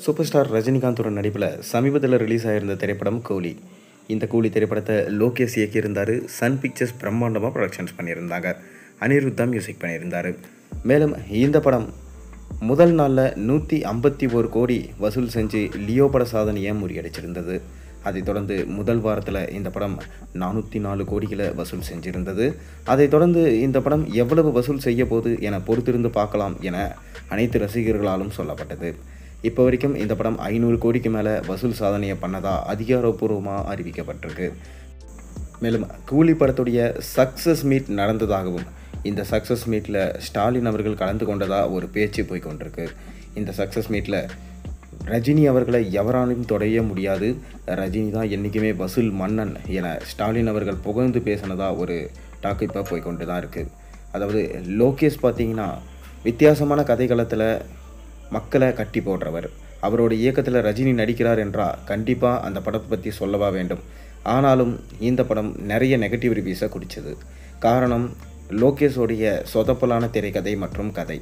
Super star ரஜினிகாந்தோட நடிப்பில் சமீபத்தில் release ஆகியிருந்த திரைப்படம் கூலி. இந்த கூலி திரைப்படத்தை லோகேஷ் இயக்கியிருந்தார். சன் பிக்சர்ஸ் பிரம்மாண்டமாக ப்ரொடக்ஷன்ஸ் பண்ணியிருந்தாங்க. அனிருத் தான் மியூசிக் பண்ணியிருந்தார். மேலும் இந்த படம் முதல் நாளில் 151 கோடி வசூல் செஞ்சு லியோ பட சாதனையை முறியடிச்சிருந்தது. அதைத் தொடர்ந்து முதல் வாரத்தில் இந்த படம் 404 கோடிகளை வசூல் செஞ்சிருந்தது. அதைத் தொடர்ந்து இந்த படம் எவ்வளவு வசூல் செய்ய போகுது என பொறுத்திருந்து பார்க்கலாம் என அனைத்து ரசிகர்களாலும் சொல்லப்பட்டது. இப்போ வரைக்கும் இந்த படம் 500 கோடிக்கு மேலே வசூல் சாதனையை பண்ணதா அதிகாரப்பூர்வமாக அறிவிக்கப்பட்டிருக்கு. மேலும் கூலி படத்துடைய சக்ஸஸ் மீட் நடந்ததாகவும் இந்த சக்ஸஸ் மீட்டில் ஸ்டாலின் அவர்கள் கலந்து கொண்டதாக ஒரு பேச்சு போய்கொண்டிருக்கு. இந்த சக்ஸஸ் மீட்டில் ரஜினி அவர்களை எவராலும் தொடைய முடியாது, ரஜினி தான் என்றைக்குமே வசூல் மன்னன் என ஸ்டாலின் அவர்கள் புகழ்ந்து பேசினதாக ஒரு டாக் இப்போ போய்கொண்டு தான் இருக்குது. அதாவது லோகேஷ் பார்த்திங்கன்னா வித்தியாசமான கதைக்களத்தில் மக்களை கட்டி போடுறவர். அவரோட இயக்கத்தில் ரஜினி நடிக்கிறார் என்றால் கண்டிப்பாக அந்த படத்தை பற்றி சொல்லவா வேண்டும். ஆனாலும் இந்த படம் நிறைய நெகட்டிவ் ரிவ்யூஸை குடிச்சது. காரணம் லோகேஷோடைய சொதப்பலான திரைக்கதை மற்றும் கதை.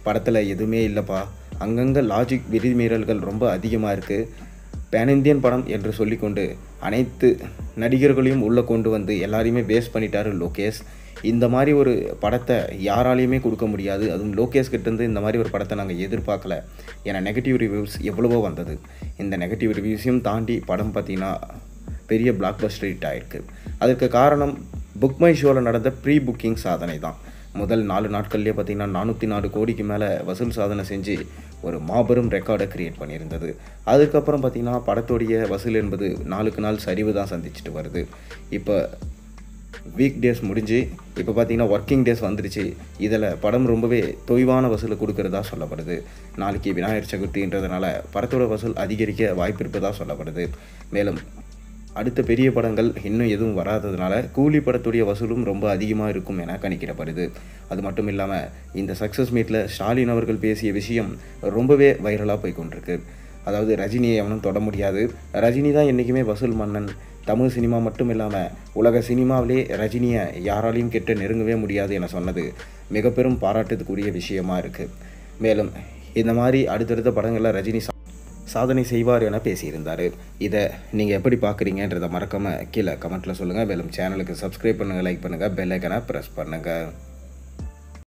படத்தில் எதுவுமே இல்லைப்பா, அங்கங்கே லாஜிக் விதிமீறல்கள் ரொம்ப அதிகமாக இருக்குது. பேன் இந்தியன் படம் என்று சொல்லிக்கொண்டு அனைத்து நடிகர்களையும் உள்ளே கொண்டு வந்து எல்லாரையுமே பேஸ் பண்ணிட்டார் லோகேஷ். இந்த மாதிரி ஒரு படத்தை யாராலையுமே கொடுக்க முடியாது, அதுவும் லோகேஷ் கிட்டேருந்து இந்த மாதிரி ஒரு படத்தை நாங்கள் எதிர்பார்க்கல ஏன்னா நெகட்டிவ் ரிவ்யூஸ் எவ்வளவோ வந்தது. இந்த நெகட்டிவ் ரிவ்யூஸையும் தாண்டி படம் பார்த்திங்கன்னா பெரிய பிளாக் பஸ்டர் ஹிட் ஆகிருக்கு. அதுக்கு காரணம் புக் மை ஷோவில் நடந்த ப்ரீ புக்கிங் சாதனை தான். முதல் 4 நாட்கள்லேயே பார்த்திங்கன்னா 404 கோடிக்கு மேலே வசூல் சாதனை செஞ்சு ஒரு மாபெரும் ரெக்கார்டை க்ரியேட் பண்ணியிருந்தது. அதுக்கப்புறம் பார்த்திங்கன்னா படத்துடைய வசூல் என்பது நாளுக்கு நாள் சரிவு தான் சந்திச்சுட்டு வருது. இப்போ வீக் டேஸ் முடிஞ்சு இப்போ பார்த்திங்கன்னா ஒர்க்கிங் டேஸ் வந்துருச்சு. இதில் படம் ரொம்பவே தொய்வான வசூலை கொடுக்கறதா சொல்லப்படுது. நாளைக்கு விநாயகர் சதுர்த்தின்றதுனால படத்தோட வசூல் அதிகரிக்க வாய்ப்பு இருப்பதாக சொல்லப்படுது. மேலும் அடுத்த பெரிய படங்கள் இன்னும் எதுவும் வராததுனால கூலி படத்துடைய வசூலும் ரொம்ப அதிகமாக இருக்கும் என கணிக்கிடப்படுது. அது மட்டும் இல்லாமல் இந்த சக்ஸஸ் மீட்டில் ஸ்டாலின் அவர்கள் பேசிய விஷயம் ரொம்பவே வைரலாக போய்கொண்டிருக்கு. அதாவது ரஜினியை எவனும் தொட முடியாது, ரஜினி தான் என்றைக்குமே வசூல் மன்னன், தமிழ் சினிமா மட்டும் இல்லாமல் உலக சினிமாவிலே ரஜினியை யாராலையும் கிட்ட நெருங்கவே முடியாது என சொன்னது மிக பெரும் பாராட்டுக்குரிய விஷயமா இருக்குது. மேலும் இந்த மாதிரி அடுத்தடுத்த படங்களில் ரஜினி சாதனை செய்வார் என பேசியிருந்தார். இதை நீங்கள் எப்படி பார்க்குறீங்கன்றதை மறக்காமல் கீழே கமெண்ட்டில் சொல்லுங்கள். மேலும் சேனலுக்கு சப்ஸ்கிரைப் பண்ணுங்கள், லைக் பண்ணுங்கள், பெல் ஐக்கனை ப்ரெஸ் பண்ணுங்கள்.